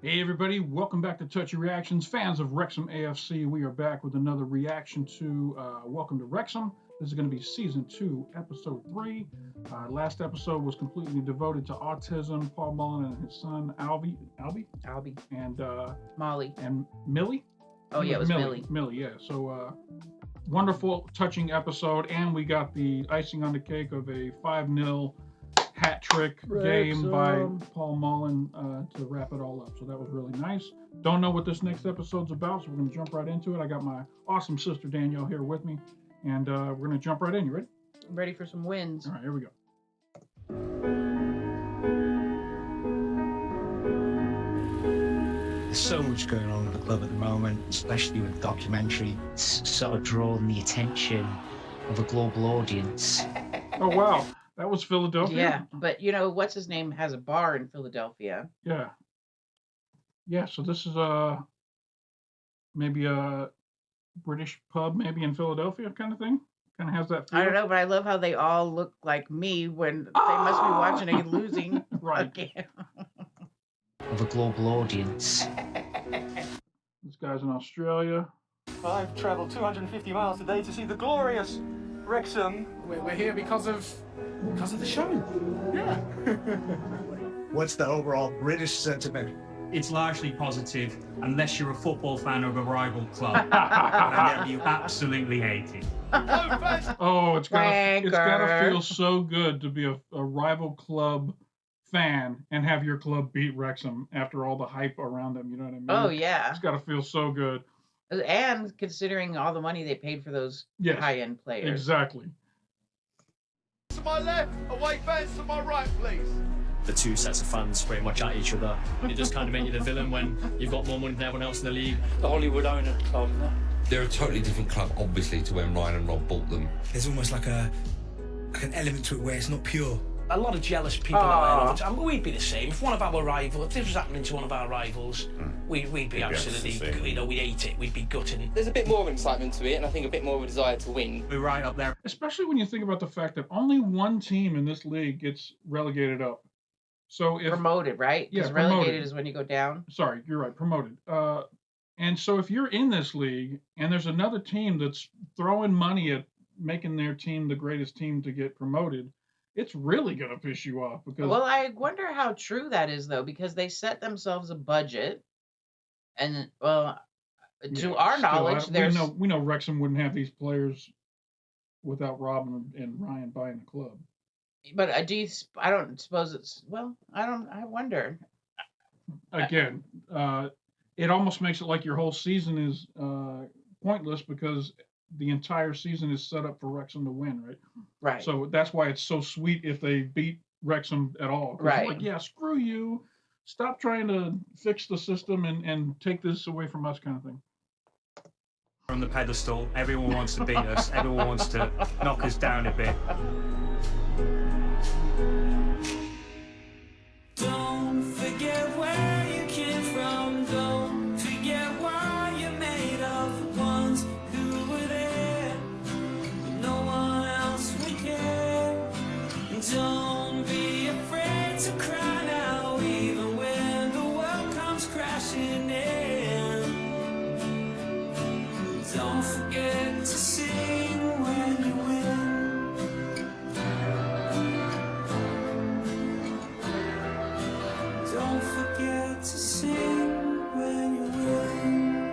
Hey everybody, welcome back to Touchy Reactions. Fans of Wrexham AFC, we are back with another reaction to Welcome to Wrexham. This is going to be Season 2, Episode 3. Last episode was completely devoted to autism, Paul Mullen and his son, Albie, and Molly. and Millie? Oh, yeah, it was Millie. Millie, yeah. So, wonderful, touching episode, and we got the icing on the cake of a 5-0 hat trick game by Paul Mullen to wrap it all up. So that was really nice. Don't know what this next episode's about, so we're going to jump right into it. I got my awesome sister Danielle here with me, and we're going to jump right in. You ready? I'm ready for some wins. All right, here we go. There's so much going on at the club at the moment, especially with the documentary. It's sort of drawn the attention of a global audience. Oh, wow. That was Philadelphia? Yeah, but you know, what's his name has a bar in Philadelphia. Yeah. Yeah, so this is maybe a British pub, maybe in Philadelphia kind of thing? Kind of has that feel. I don't know, but I love how they all look like me when they must be watching a losing right. game. Of a global audience. This guy's in Australia. I've travelled 250 miles today to see the glorious Wrexham. We're here because of the show. Yeah. What's the overall British sentiment? It's largely positive, unless you're a football fan of a rival club. And then you absolutely hate it. Oh, it's gotta feel so good to be a rival club fan and have your club beat Wrexham after all the hype around them. You know what I mean? Oh, yeah. It's gotta feel so good. And considering all the money they paid for those high-end players. Exactly. To my left, away fans to my right, please. The two sets of fans pretty much at each other. It just kind of make you the villain when you've got more money than everyone else in the league. The Hollywood owner club. They're a totally different club, obviously, to when Ryan and Rob bought them. There's almost like an element to it where it's not pure. A lot of jealous people out there. I mean, we'd be the same. If one of our rivals, if this was happening to one of our rivals, we'd be absolutely, we'd hate it. We'd be gutting. There's a bit more of an excitement to it, and I think a bit more of a desire to win. We're right up there. Especially when you think about the fact that only one team in this league gets relegated up. So if promoted, right? Yeah, because relegated is when you go down. Sorry, you're right, promoted. And so if you're in this league and there's another team that's throwing money at making their team the greatest team to get promoted, it's really going to piss you off. Because well, I wonder how true that is, though, because they set themselves a budget. And, well, to our knowledge, we know Wrexham wouldn't have these players without Rob and Ryan buying the club. But I don't suppose it's, well, I wonder. Again, it almost makes it like your whole season is pointless because the entire season is set up for Wrexham to win, right? Right. So that's why it's so sweet if they beat Wrexham at all. Right. Like, yeah, screw you. Stop trying to fix the system and take this away from us kind of thing. From the pedestal, everyone wants to beat us. Everyone wants to knock us down a bit. Don't forget where you came from. Don't forget what you're made of. The ones who were there, no one else would care. Don't be afraid to cry now, even when the world comes crashing in. Don't forget to sing when you win. Don't forget to sing when you win.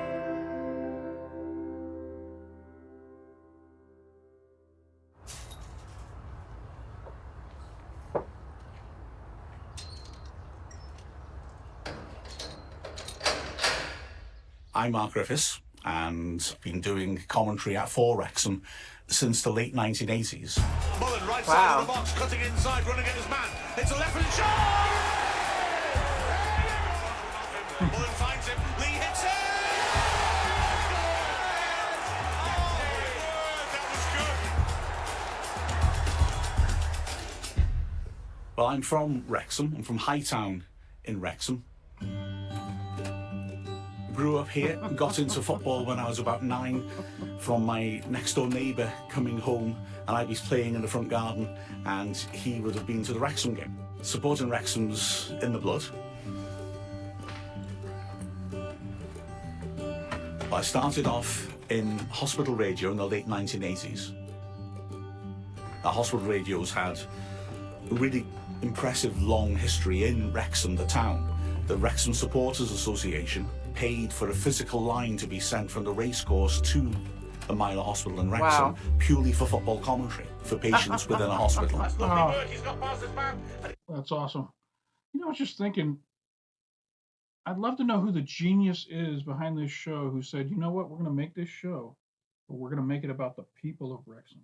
I'm Mark Griffiths, and I've been doing commentary for Wrexham since the late 1980s. Mullen, right side of the box, cutting inside, running at his man. It's a left-hand shot! Mullen finds him, Lee hits it! That was good. Well, I'm from Wrexham. I'm from Hightown in Wrexham. Grew up here, got into football when I was about 9 from my next door neighbour coming home, and I was playing in the front garden and he would have been to the Wrexham game. Supporting Wrexham's in the blood. I started off in hospital radio in the late 1980s. The hospital radios had a really impressive long history in Wrexham, the town. The Wrexham Supporters Association paid for a physical line to be sent from the racecourse to the Mila Hospital in Wrexham, purely for football commentary, for patients within a hospital. That's awesome. You know, I was just thinking, I'd love to know who the genius is behind this show who said, you know what, we're going to make this show, but we're going to make it about the people of Wrexham.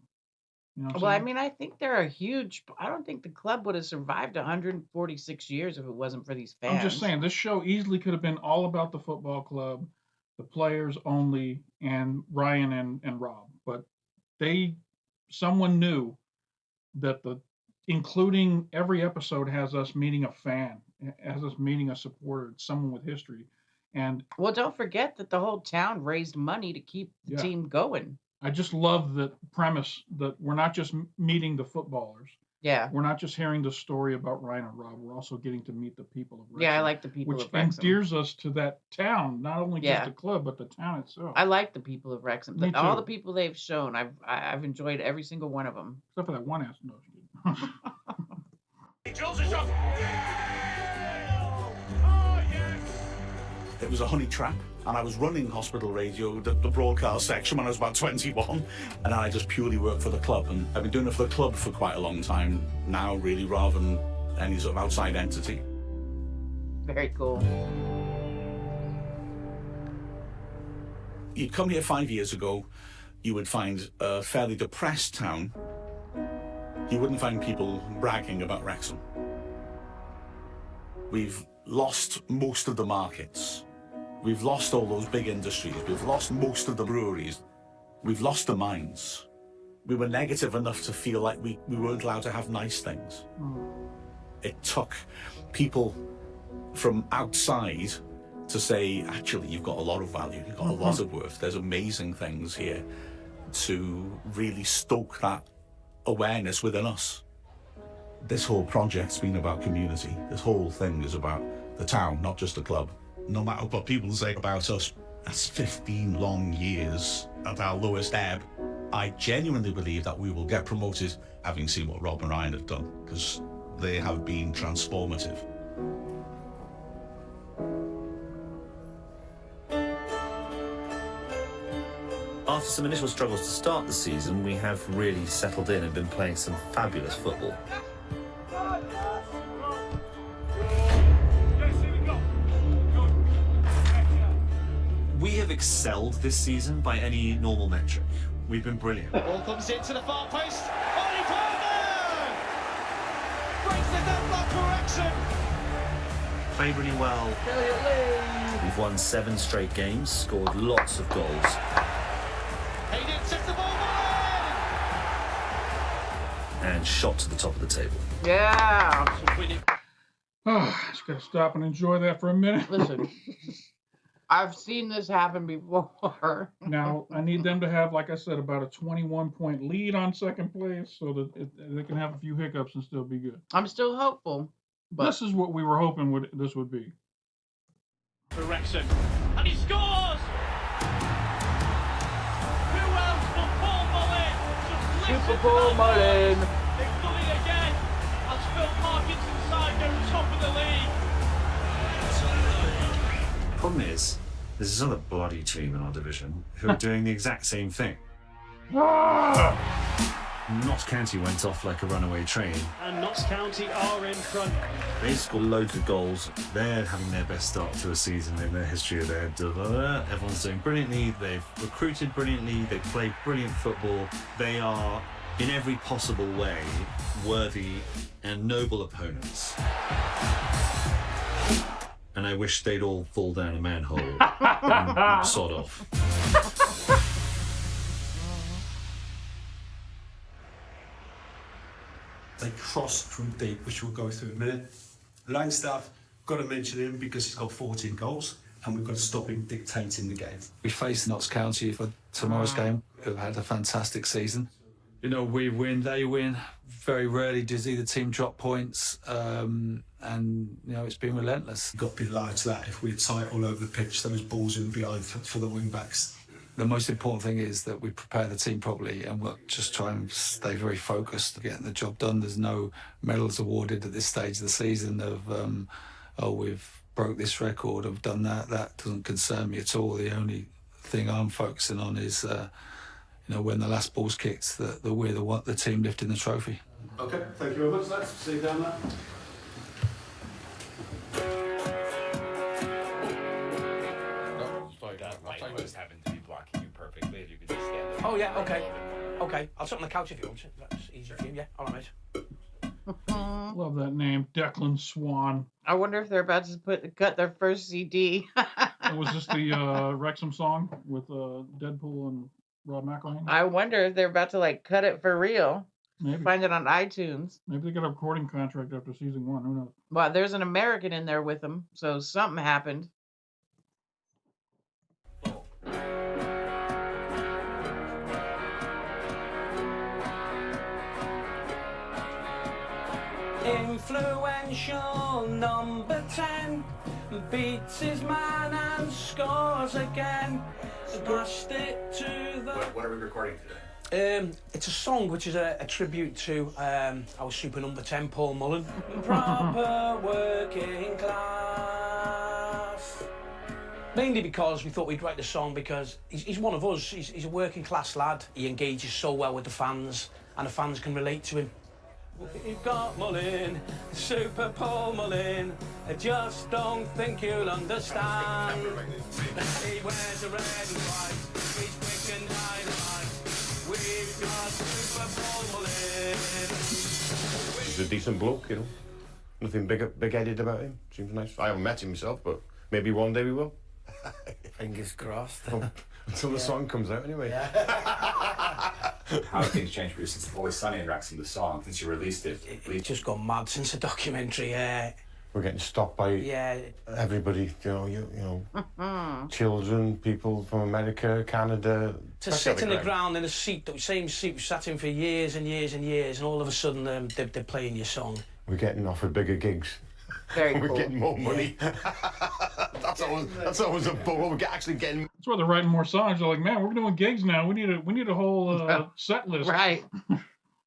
You know what I'm Well, I saying? mean, I think they're a huge. I don't think the club would have survived 146 years if it wasn't for these fans. I'm just saying, this show easily could have been all about the football club, the players only, and Ryan and Rob. But someone knew that including every episode has us meeting a fan, has us meeting a supporter, someone with history. And well, don't forget that the whole town raised money to keep the team going. I just love the premise that we're not just meeting the footballers. Yeah. We're not just hearing the story about Ryan and Rob. We're also getting to meet the people of Wrexham. Yeah, I like the people which of Wrexham. endears us to that town, not only just the club, but the town itself. I like the people of Wrexham. Me All too. the people they've shown, I've enjoyed every single one of them. Except for that one ass nose. It was a honey trap, and I was running hospital radio, the broadcast section, when I was about 21, and I just purely worked for the club, and I've been doing it for the club for quite a long time now, really, rather than any sort of outside entity. Very cool. You'd come here 5 years ago, you would find a fairly depressed town. You wouldn't find people bragging about Wrexham. We've lost most of the markets. We've lost all those big industries. We've lost most of the breweries. We've lost the mines. We were negative enough to feel like we weren't allowed to have nice things. It took people from outside to say, actually, you've got a lot of value, you've got a lot of worth, there's amazing things here, to really stoke that awareness within us. This whole project's been about community. This whole thing is about the town, not just the club. No matter what people say about us, that's 15 long years at our lowest ebb. I genuinely believe that we will get promoted, having seen what Rob and Ryan have done, because they have been transformative. After some initial struggles to start the season, we have really settled in and been playing some fabulous football. We have excelled this season by any normal metric. We've been brilliant. Ball comes into the far post. Ollie Palmer! Breaks the deadlock for Wrexham. Played really well. We've won 7 straight games, scored lots of goals. Hayden sets the ball And shot to the top of the table. Yeah. Just gotta stop and enjoy that for a minute. Listen, I've seen this happen before. Now, I need them to have, like I said, about a 21-point lead on second place so that they can have a few hiccups and still be good. I'm still hopeful. But this is what we were hoping this would be. for Wrexham. And he scores! Who else but Paul Mullin? Super Paul Mullin. They've done it again. As Phil Parkinson's side go top of the league. Problem is, there's this other bloody team in our division who are doing the exact same thing. Notts County went off like a runaway train. And Notts County are in front. They scored loads of goals. They're having their best start to a season in their history of their Everyone's doing brilliantly. They've recruited brilliantly. They play brilliant football. They are, in every possible way, worthy and noble opponents. And I wish they'd all fall down a manhole and sod off. They crossed from deep, which we'll go through in a minute. Langstaff, got to mention him because he's got 14 goals, and we've got to stop him dictating the game. We face Notts County for tomorrow's game, who've had a fantastic season. You know, we win, they win. Very rarely does either team drop points, and and it's been relentless. Got to be alive to that. If we're tight all over the pitch, those balls in behind for the wing backs. The most important thing is that we prepare the team properly and we'll just try and stay very focused, getting the job done. There's no medals awarded at this stage of the season of, we've broke this record, I've done that. That doesn't concern me at all. The only thing I'm focusing on is, when the last ball's kicked, that we're the team lifting the trophy. Okay, thank you very much, lads. See you down there. Oh yeah, okay. Okay, I'll sit on the couch if you want. That's easy for you, yeah? All right, mate. Love that name, Declan Swan. I wonder if they're about to cut their first CD. Was this the Wrexham song with Deadpool and Rob McElhenney? I wonder if they're about to cut it for real. Maybe. Find it on iTunes. Maybe they got a recording contract after season 1. Who knows? Well, there's an American in there with them, so something happened. Influential number 10 beats his man and scores again. Smashed it to the... What are we recording today? It's a song which is a tribute to our super number 10, Paul Mullen. proper working class. Mainly because we thought we'd write the song because he's one of us. He's a working class lad. He engages so well with the fans and the fans can relate to him. You've got Mullin, Super Paul Mullin. I just don't think you'll understand. He wears a red and white, he's quick and dynamite. We've got Super Paul Mullin. He's a decent bloke, Nothing big-headed about him. Seems nice. I haven't met him myself, but maybe one day we will. Fingers crossed. Until the song comes out, anyway. How have things changed for you since Always Sunny in Wrexham, the song, since you released it? It's just gone mad since the documentary. We're getting stopped by everybody, children, people from America, Canada. To sit in the ground in a seat, the same seat we sat in for years and years and years, and all of a sudden they're playing your song. We're getting offered bigger gigs. Very We're cool. getting more money. That's always a bummer. We're actually getting. That's why they're writing more songs. They're like, man, we're doing gigs now. We need a whole set list. Right.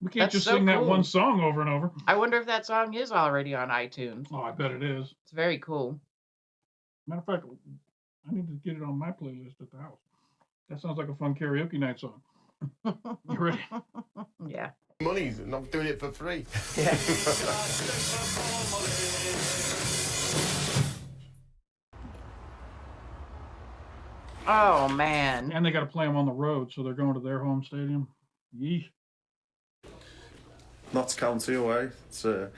We can't That's just so sing that cool. one song over and over. I wonder if that song is already on iTunes. Oh, I bet it is. It's very cool. Matter of fact, I need to get it on my playlist at the house. That sounds like a fun karaoke night song. You ready? Yeah. Money, not doing it for free. Yeah. Oh, man. And they got to play them on the road, so they're going to their home stadium. Yee. Notts County away. It's a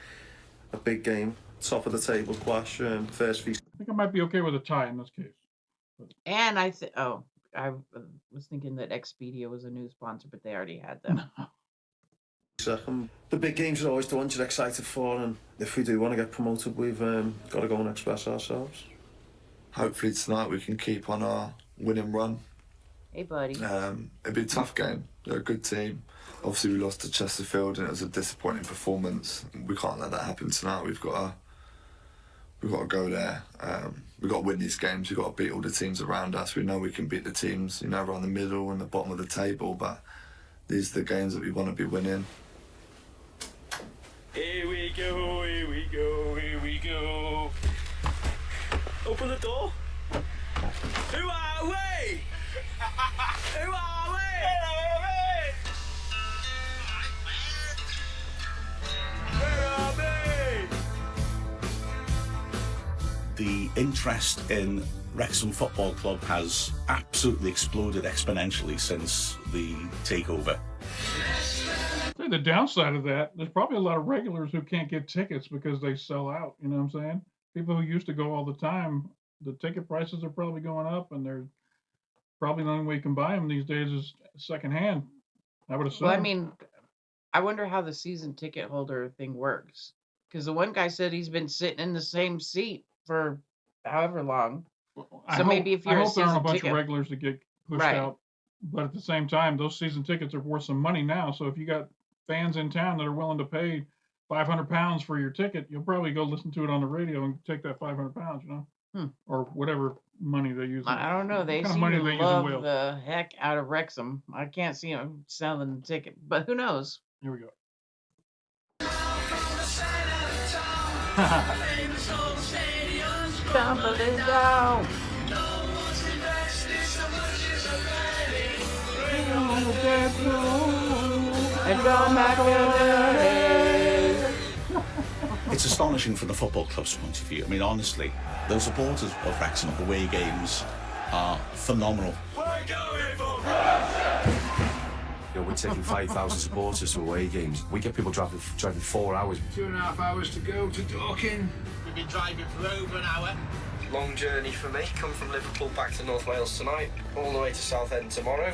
big game. Top of the table clash. First few. I think I might be okay with a tie in this case. And I was thinking that Expedia was a new sponsor, but they already had them. Second. The big games are always the ones you're excited for, and if we do want to get promoted, we've got to go and express ourselves. Hopefully tonight we can keep on our winning run. Hey, buddy. It'd be a tough game. They're a good team. Obviously, we lost to Chesterfield, and it was a disappointing performance. We can't let that happen tonight. We've got to go there. We've got to win these games. We've got to beat all the teams around us. We know we can beat the teams, around the middle and the bottom of the table, but these are the games that we want to be winning. Here we go, here we go, here we go. Open the door. Who are we? Who are we? Where are we? The interest in Wrexham Football Club has absolutely exploded exponentially since the takeover. Say the downside of that, there's probably a lot of regulars who can't get tickets because they sell out. You know what I'm saying? People who used to go all the time, the ticket prices are probably going up, and they're probably the only way you can buy them these days is secondhand. I would assume. Well, I mean, I wonder how the season ticket holder thing works. Because the one guy said he's been sitting in the same seat for however long. So maybe if you're I a hope there aren't a season bunch ticket, of regulars that get pushed Right. out. But at the same time, those season tickets are worth some money now. So if you got fans in town that are willing to pay £500 for your ticket, you'll probably go listen to it on the radio and take that £500, you know, or whatever money they use. I don't know. They What kind of seem money to they use in love Wales? the heck out of Wrexham. I can't see them selling the ticket, but who knows? Here we go. Tumbling down. It's astonishing from the football club's point of view. I mean, honestly, the supporters of Wrexham away games are phenomenal. We're taking 5,000 supporters to away games. We get people driving 4 hours. 2.5 hours to go to Dorking. We've been driving for over an hour. Long journey for me. Come from Liverpool back to North Wales tonight, all the way to Southend tomorrow.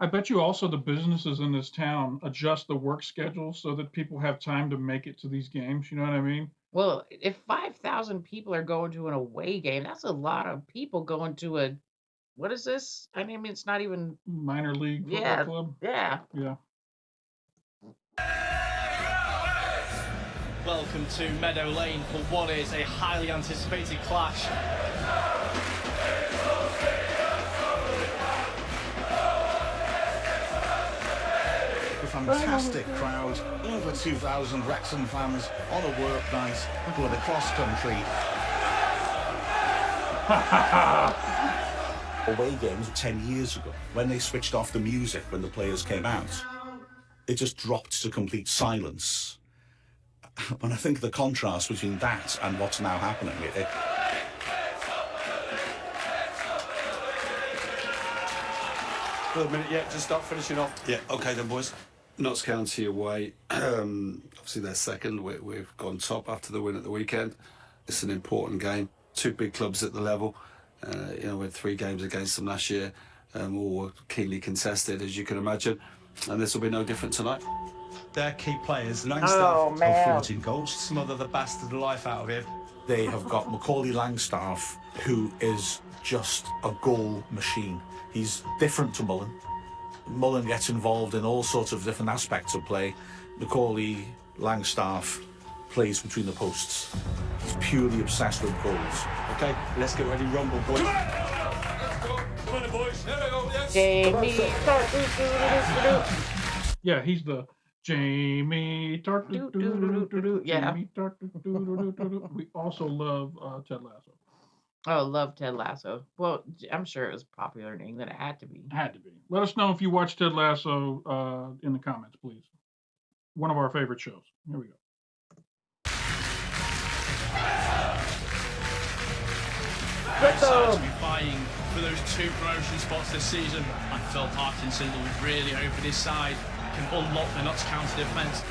I bet you also the businesses in this town adjust the work schedule so that people have time to make it to these games. You know what I mean? Well, if 5,000 people are going to an away game, that's a lot of people going to a, what is this? I mean, it's not even minor league football club. Yeah. Yeah. Welcome to Meadow Lane for what is a highly anticipated clash. A fantastic crowd, over 2,000 Wrexham fans on a work night with a cross country. Away games 10 years ago, when they switched off the music when the players came out, it just dropped to complete silence. And I think the contrast between that and what's now happening, For a minute, yeah, just start finishing off. Yeah, okay then, boys. Notts County away. Obviously, they're second. We've gone top after the win at the weekend. It's an important game. Two big clubs at the level. We had 3 games against them last year. All were keenly contested, as you can imagine. And this will be no different tonight. Their key players, Oh, Langstaff, man. 14 goals, smother the bastard life out of him. They have got Macaulay Langstaff, who is just a goal machine. He's different to Mullen. Mullen gets involved in all sorts of different aspects of play. Macaulay Langstaff plays between the posts. He's purely obsessed with goals. Okay, let's get ready, rumble, boys. Come on, boys. There we go. Yes. Jamie. Yeah, he's the Jamie Tart. Yeah. Jamie Tart. We also love Ted Lasso. Oh, love Ted Lasso. Well, I'm sure it was popular in England. It had to be. Had to be. Let us know if you watch Ted Lasso in the comments, please. One of our favorite shows. Here we go. Excited to be fighting for those 2 promotion spots this season. And Phil Parkinson will really hoping his side can unlock the Notts County defence.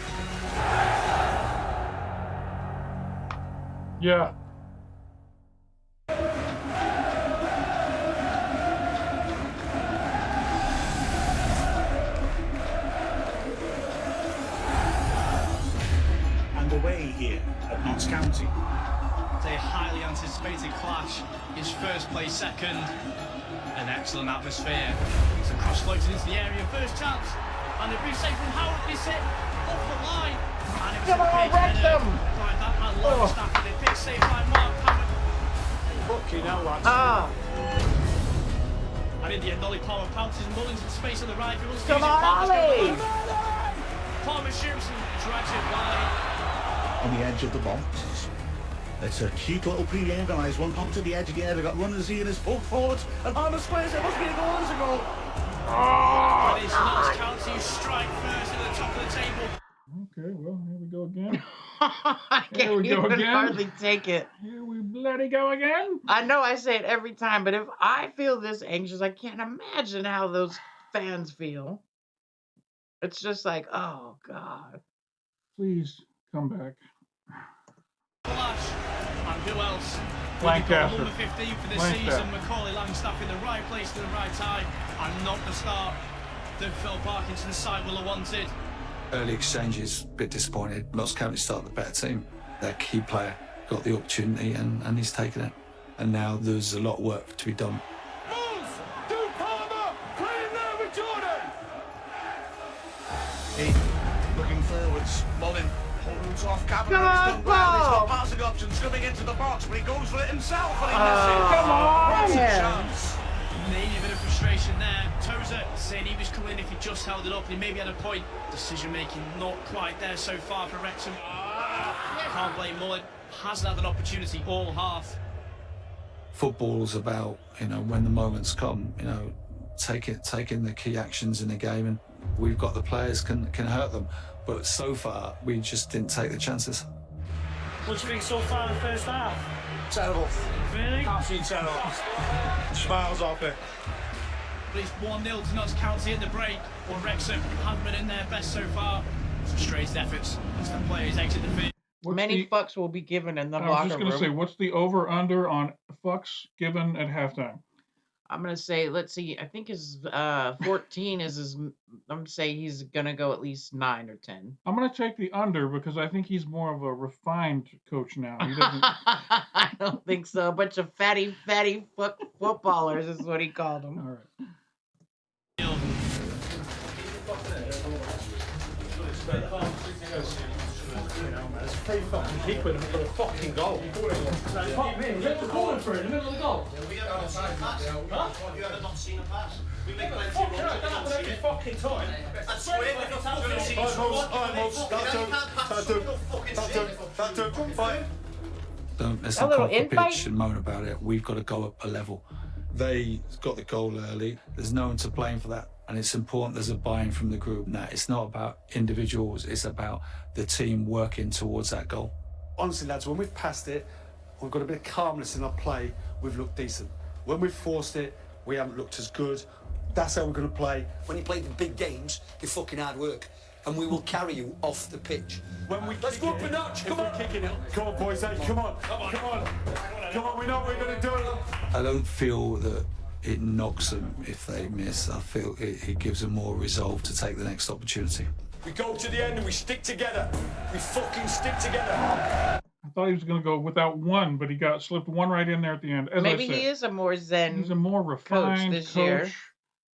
Yeah. And away here at Notts County. It's a highly anticipated clash. His first place second. An excellent atmosphere. It's a cross floated into the area. First chance. And a big save from Howard. This hit off the line. And it was Come a on, big Wrexham! by that man Longstaff. And a big save by Mark Howard. Fucking hell, lads. Ah. And in the end, Ollie Palmer pounces Mullins in space on the right. He wants to Come use it. on, Palmer's Ollie! going wide. Palmer shoots and drags it wide. On the edge of the box. It's a cute little pre-organised one. Up to the edge of the area. They've got runners here and it's full forward. And Palmer squares. It must be a goal. There's a goal. But it's Notts County who strike first at the top of the table. Okay, well, here we go again. I Here can't we go even again. hardly take it. Here we bloody go again. I know I say it every time, but if I feel this anxious, I can't imagine how those fans feel. It's just like, oh, God. Please come back. Flash. And who else? Lancaster. Number 15 for this Lancaster. season. Macaulay Langstaff in the right place at the right time. And not the start that Phil Parkinson's side will have wanted. Early exchanges, a bit disappointed. Notts County started the better team. Their key player got the opportunity and he's taken it. And now there's a lot of work to be done. Moves to Palmer. Playing there with Looking forwards, Mullin holds off Cameron. Come on, He's done well. He's got Paul. passing options coming into the box, but he goes for it himself and he Oh, misses. come on. What a Yeah. chance. Maybe a bit of frustration there. Tozer saying he was coming if he just held it up, and he maybe had a point. Decision making not quite there so far for Wrexham. Can't blame Mullin. Hasn't had an opportunity all half. Football's about, when the moments come, taking the key actions in the game, and we've got the players can hurt them. But so far, we just didn't take the chances. What do you think so far in the first half? Terrible. Really? Absolutely terrible. Smiles off it. But it's 1-0 to Notts County in the break. Well, Wrexham haven't been in their best so far. Frustrated efforts as the players exit the field. Many fucks will be given in the I was locker just going to room. say, what's the over-under on fucks given at halftime? I'm going to say, let's see, I think his 14 is his, I'm going to say he's going to go at least 9 or 10. I'm going to take the under because I think he's more of a refined coach now. He doesn't. I don't think so. A bunch of fatty footballers is what he called them. All right. There's 3 fucking people in the middle of the fucking goal. Fuck me, we're calling for it in the middle of the goal. We haven't seen a pass. Huh? You haven't not seen a pass. We make plenty of Fuck, runs. I don't happen every fucking time. I swear if you're going to see Let's A not little come off the invite? pitch and moan about it. We've got to go up a level. They got the goal early. There's no one to blame for that. And it's important there's a buy-in from the group. Now, it's not about individuals. It's about the team working towards that goal. Honestly, lads, when we've passed it, we've got a bit of calmness in our play, we've looked decent. When we've forced it, we haven't looked as good. That's how we're going to play. When you play the big games, you're fucking hard work, and we will carry you off the pitch. Let's go up a notch, come on! Come on, boys, hey, come on, come on, we know what we're going to do. I don't feel that it knocks them if they miss. I feel it gives them more resolve to take the next opportunity. We go to the end and we stick together. We fucking stick together. I thought he was going to go without one, but he slipped one right in there at the end. As Maybe I said, he is a more zen he's a more refined this year.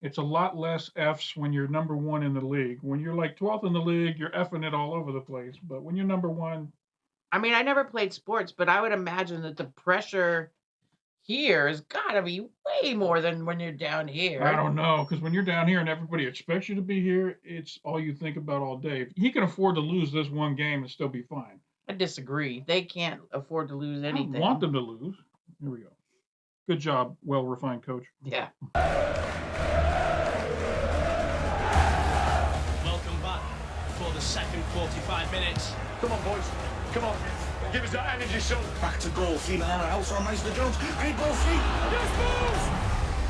It's a lot less Fs when you're number 1 in the league. When you're like 12th in the league, you're effing it all over the place. But when you're number 1, I mean, I never played sports, but I would imagine that the pressure here has got to be way more than when you're down here. I don't know, because when you're down here and everybody expects you to be here, it's all you think about all day. He can afford to lose this one game and still be fine. I disagree. They can't afford to lose anything. I want them to lose. Here we go. Good job, well-refined coach. Yeah. Welcome back for the second 45 minutes. Come on, boys, come on. Give us that energy, son. Back to goal, 3 men on our house on Meister Jones. Great ball, 3. Yes, boys!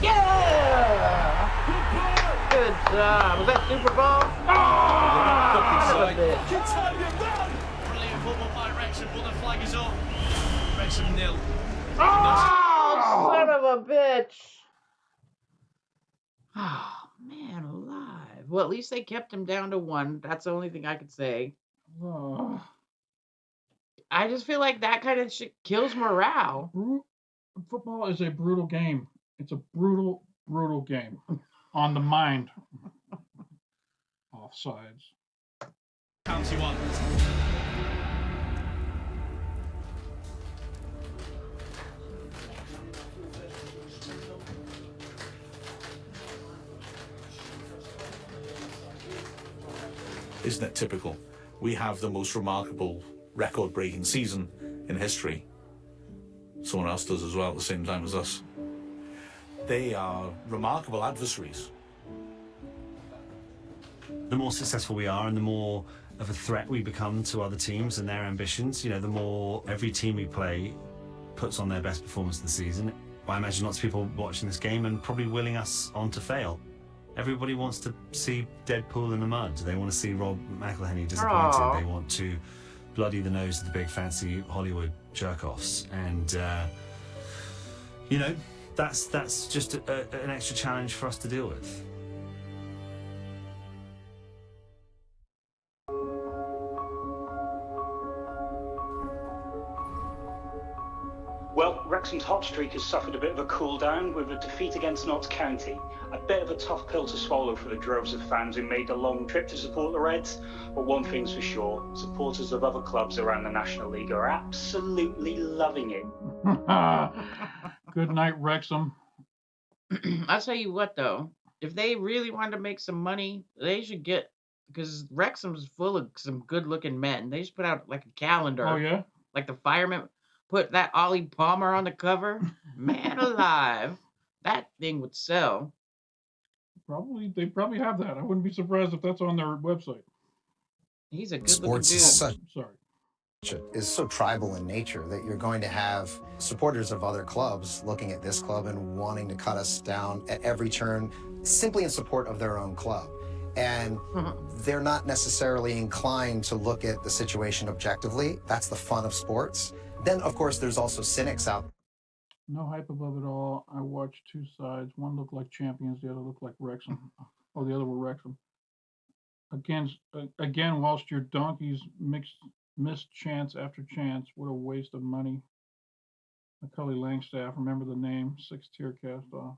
Yeah! Good job. Was that Super Bowl? Brilliant football by Wrexham, but the flag is up. Wrexham 0. Oh, son of a bitch. Oh, man alive. Well, at least they kept him down to 1. That's the only thing I could say. Oh. I just feel like that kind of shit kills morale. Football is a brutal game. It's a brutal, brutal game. On the mind. Offsides. County 1. Isn't it typical? We have the most remarkable record-breaking season in history. Someone else does as well at the same time as us. They are remarkable adversaries. The more successful we are and the more of a threat we become to other teams and their ambitions, the more every team we play puts on their best performance of the season. I imagine lots of people watching this game and probably willing us on to fail. Everybody wants to see Deadpool in the mud. They want to see Rob McElhenney disappointed. Aww. They want to bloody the nose of the big fancy Hollywood jerk-offs. And, that's just an extra challenge for us to deal with. Well, Wrexham's hot streak has suffered a bit of a cool down with a defeat against Notts County. A bit of a tough pill to swallow for the droves of fans who made the long trip to support the Reds. But one thing's for sure, supporters of other clubs around the National League are absolutely loving it. Good night, Wrexham. I'll tell you what, though. If they really wanted to make some money, they should get... Because Wrexham's full of some good-looking men. They just put out, like, a calendar. Oh, yeah? Like the firemen put that Ollie Palmer on the cover. Man alive. That thing would sell. They probably have that. I wouldn't be surprised if that's on their website. He's a good Sports looking dude. is so tribal in nature that you're going to have supporters of other clubs looking at this club and wanting to cut us down at every turn simply in support of their own club. And they're not necessarily inclined to look at the situation objectively. That's the fun of sports. Then, of course, there's also cynics out there. No hype above it all. I watched two sides. One looked like champions, the other looked like Wrexham. Oh, the other were Wrexham. Again, whilst your donkeys missed chance after chance, what a waste of money. Macaulay Langstaff, remember the name, 6-tier cast off.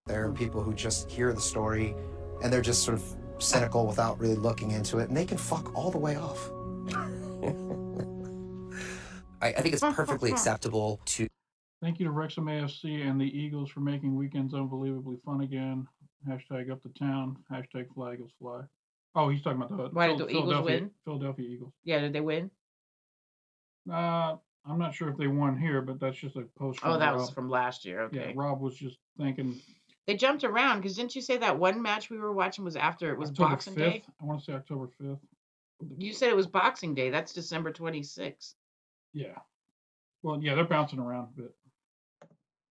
There are people who just hear the story and they're just sort of cynical without really looking into it, and they can fuck all the way off. I think it's perfectly acceptable to... Thank you to Wrexham AFC and the Eagles for making weekends unbelievably fun again. Hashtag up to town. Hashtag fly Eagles fly. Oh, he's talking about the Why did the Eagles win? Philadelphia Eagles. Yeah, did they win? I'm not sure if they won here, but that's just a post. Oh, that was from last year. Okay. Yeah, Rob was just thinking. They jumped around because didn't you say that one match we were watching was after it was October Boxing 5th. Day? I want to say October 5th. You said it was Boxing Day. That's December 26th. Yeah. Well, yeah, they're bouncing around a bit.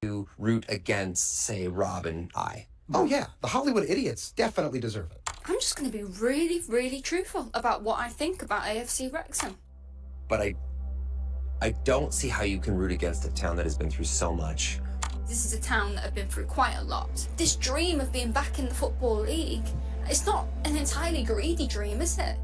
To root against, say, Rob and I. Oh, yeah. The Hollywood idiots definitely deserve it. I'm just going to be really, really truthful about what I think about AFC Wrexham. But I don't see how you can root against a town that has been through so much. This is a town that have been through quite a lot. This dream of being back in the Football League, it's not an entirely greedy dream, is it?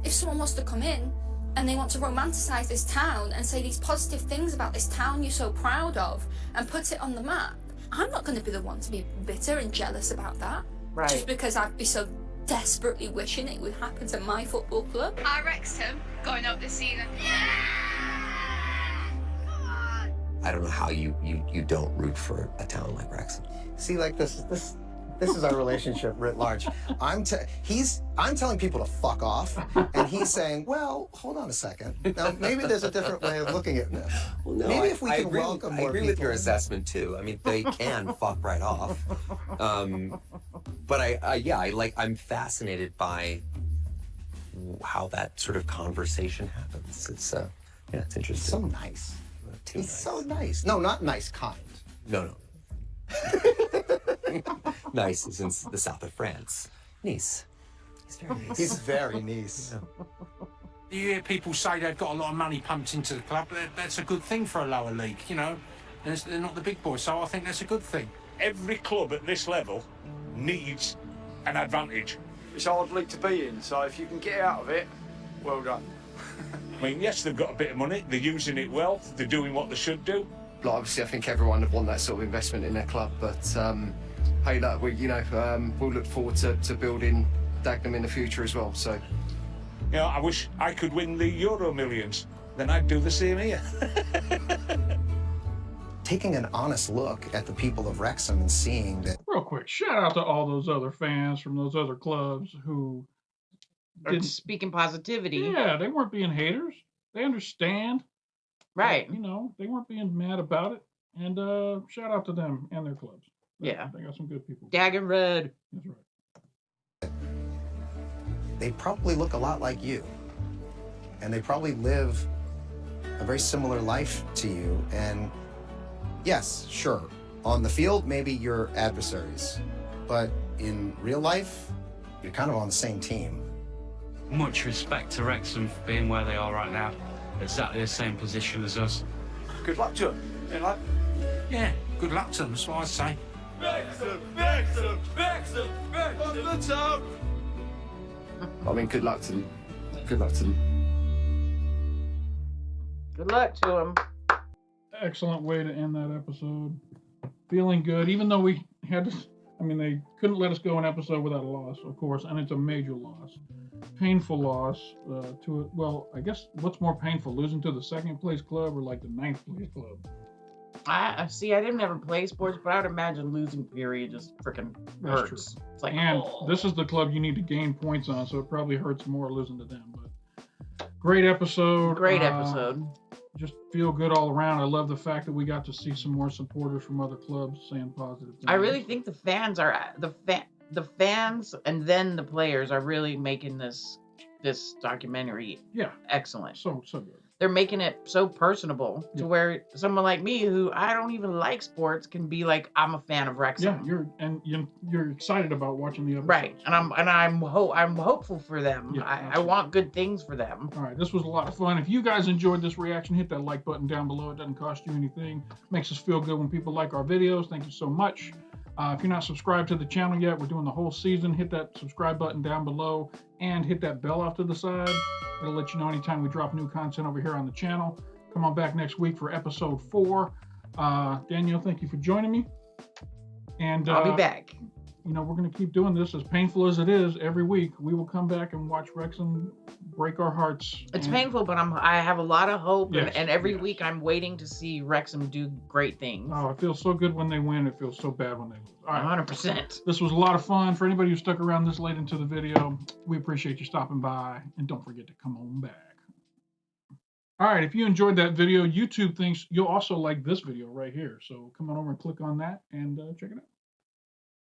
If someone wants to come in and they want to romanticise this town and say these positive things about this town you're so proud of and put it on the map, I'm not going to be the one to be bitter and jealous about that. Right. Just because I'd be so desperately wishing it would happen to my football club. Our Wrexham going up this season. I don't know how you don't root for a town like Wrexham. See, like this is our relationship writ large. I'm telling people to fuck off, and he's saying, well, hold on a second. Now, maybe there's a different way of looking at this. Well, no, maybe if we can agree, welcome I more agree people. with your assessment too. I mean, they can fuck right off. But I'm fascinated by how that sort of conversation happens. It's it's interesting. So nice. He's so nice. No, not nice, kind. No. Nice is in the south of France. Nice. He's very nice. He's very nice. You hear people say they've got a lot of money pumped into the club. That's a good thing for a lower league, you know. And they're not the big boys, so I think that's a good thing. Every club at this level needs an advantage. It's a hard league to be in, so if you can get out of it, well done. I mean, yes, they've got a bit of money, they're using it well, they're doing what they should do. Like, obviously, I think everyone would want that sort of investment in their club, but hey, look, we'll look forward to building Dagenham in the future as well. So, You know, I wish I could win the Euro Millions, then I'd do the same here. Taking an honest look at the people of Wrexham and seeing that. Real quick, shout out to all those other fans from those other clubs who Or speaking positivity. Yeah, they weren't being haters. They understand. Right. You know, they weren't being mad about it. And shout out to them and their clubs. Yeah. They got some good people. Dagen Red. That's right. They probably look a lot like you. And they probably live a very similar life to you. And yes, sure, on the field, maybe you're adversaries. But in real life, you're kind of on the same team. Much respect to Wrexham for being where they are right now. Exactly the same position as us. Good luck to them. You know? Yeah, good luck to them, that's what I'd say. Wrexham, Wrexham, Wrexham, Wrexham, the town. I mean, good luck to them. Good luck to them. Good luck to them. excellent way to end that episode. Feeling good, even though we had to. I mean, they couldn't let us go an episode without a loss, of course, and it's a major loss. Painful loss to it. Well, I guess what's more painful, losing to the second place club or like the 9th place club? I see. I didn't ever play sports, but I would imagine losing period just freaking That's hurts. true. It's like, and oh. This is the club you need to gain points on, so it probably hurts more losing to them. But great episode. Great episode. Just feel good all around. I love the fact that we got to see some more supporters from other clubs saying positive things. I really think the fans are the fans and then the players are really making this documentary excellent. So good. They're making it so personable to where someone like me, who I don't even like sports, can be like, I'm a fan of Wrexham. Yeah, you're excited about watching the episodes. Right, and I'm hopeful for them. Yeah, I want good things for them. All right, this was a lot of fun. If you guys enjoyed this reaction, hit that like button down below. It doesn't cost you anything. Makes us feel good when people like our videos. Thank you so much. If you're not subscribed to the channel yet, we're doing the whole season. Hit that subscribe button down below and hit that bell off to the side. It'll let you know anytime we drop new content over here on the channel. Come on back next week for episode 4. Danielle, thank you for joining me. And I'll be back. You know, we're going to keep doing this, as painful as it is. Every week we will come back and watch Wrexham break our hearts. It's painful, but I have a lot of hope, Yes, and every week I'm waiting to see Wrexham do great things. Oh, it feels so good when they win. It feels so bad when they lose. All right. 100%. This was a lot of fun. For anybody who stuck around this late into the video, we appreciate you stopping by, and don't forget to come on back. All right, if you enjoyed that video, YouTube thinks you'll also like this video right here. So come on over and click on that and check it out.